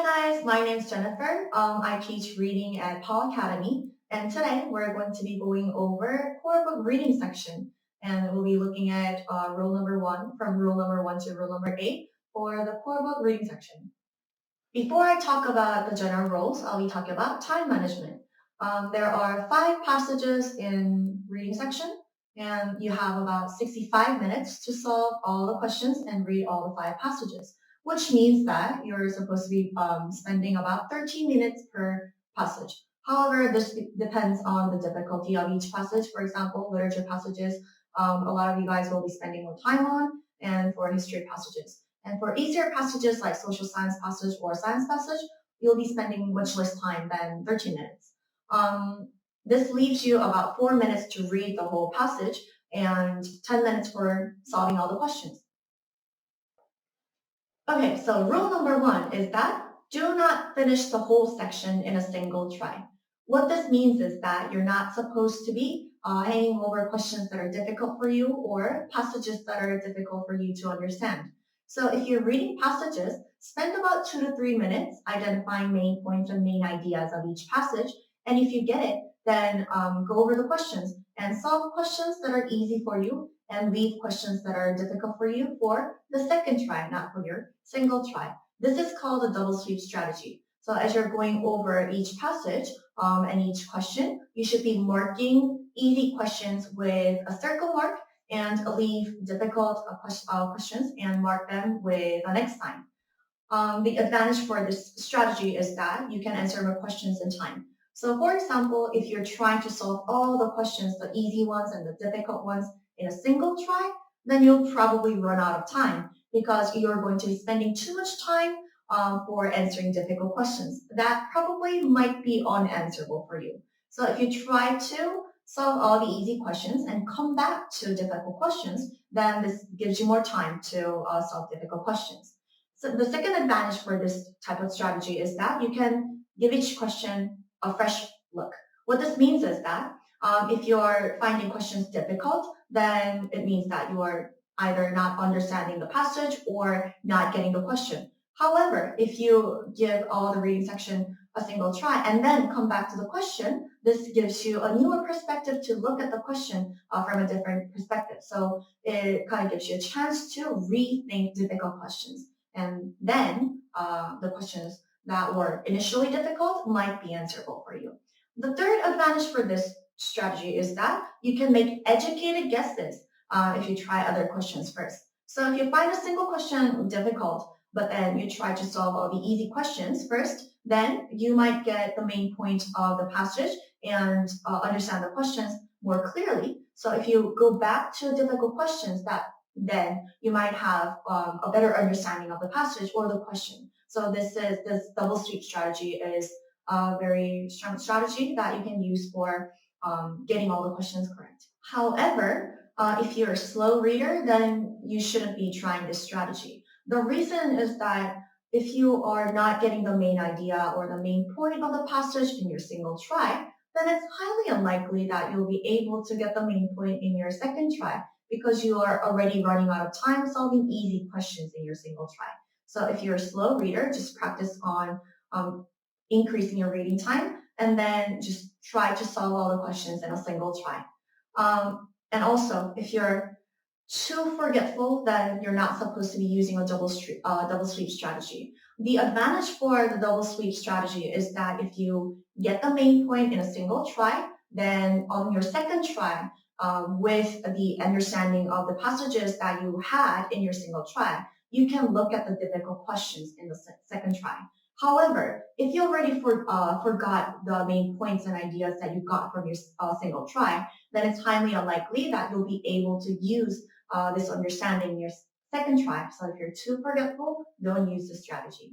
Hi guys, my name is Jennifer. I teach reading at Paul Academy, and today we're going to be going over core book reading section, and we'll be looking at rule number 1 from rule number 1 to rule number 8 for the core book reading section. Before I talk about the general rules, I'll be talking about time management. There are 5 passages in reading section, and you have about 65 minutes to solve all the questions and read all the 5 passages, which means that you're supposed to be spending about 13 minutes per passage. However, this depends on the difficulty of each passage. For example, literature passages, a lot of you guys will be spending more time on, and for history passages. And for easier passages like social science passage or science passage, you'll be spending much less time than 13 minutes. This leaves you about 4 minutes to read the whole passage and 10 minutes for solving all the questions. Okay, so rule number 1 is that do not finish the whole section in a single try. What this means is that you're not supposed to be hanging over questions that are difficult for you or passages that are difficult for you to understand. So if you're reading passages, spend about 2 to 3 minutes identifying main points and main ideas of each passage. And if you get it, then go over the questions and solve questions that are easy for you and leave questions that are difficult for you for the second try, not for your single try. This is called a double sweep strategy. So as you're going over each passage and each question, you should be marking easy questions with a circle mark and leave difficult questions and mark them with a next sign. The advantage for this strategy is that you can answer more questions in time. So for example, if you're trying to solve all the questions, the easy ones and the difficult ones in a single try, then you'll probably run out of time because you're going to be spending too much time for answering difficult questions. That probably might be unanswerable for you. So if you try to solve all the easy questions and come back to difficult questions, then this gives you more time to solve difficult questions. So the second advantage for this type of strategy is that you can give each question a fresh look. What this means is that if you're finding questions difficult, then it means that you are either not understanding the passage or not getting the question. However, if you give all the reading section a single try and then come back to the question, this gives you a newer perspective to look at the question from a different perspective. So it kind of gives you a chance to rethink difficult questions. And then the questions that were initially difficult might be answerable for you. The third advantage for this strategy is that you can make educated guesses if you try other questions first. So if you find a single question difficult, but then you try to solve all the easy questions first, then you might get the main point of the passage and understand the questions more clearly. So if you go back to difficult questions, then you might have a better understanding of the passage or the question. So this double sweep strategy is a very strong strategy that you can use for getting all the questions correct. However, if you're a slow reader, then you shouldn't be trying this strategy. The reason is that if you are not getting the main idea or the main point of the passage in your single try, then it's highly unlikely that you'll be able to get the main point in your second try because you are already running out of time solving easy questions in your single try. So if you're a slow reader, just practice on increasing your reading time and then just try to solve all the questions in a single try. And also, if you're too forgetful, then you're not supposed to be using a double sweep strategy. The advantage for the double sweep strategy is that if you get the main point in a single try, then on your second try, with the understanding of the passages that you had in your single try, you can look at the difficult questions in the second try. However, if you already forgot the main points and ideas that you got from your single try, then it's highly unlikely that you'll be able to use this understanding in your second try. So if you're too forgetful, don't use this strategy.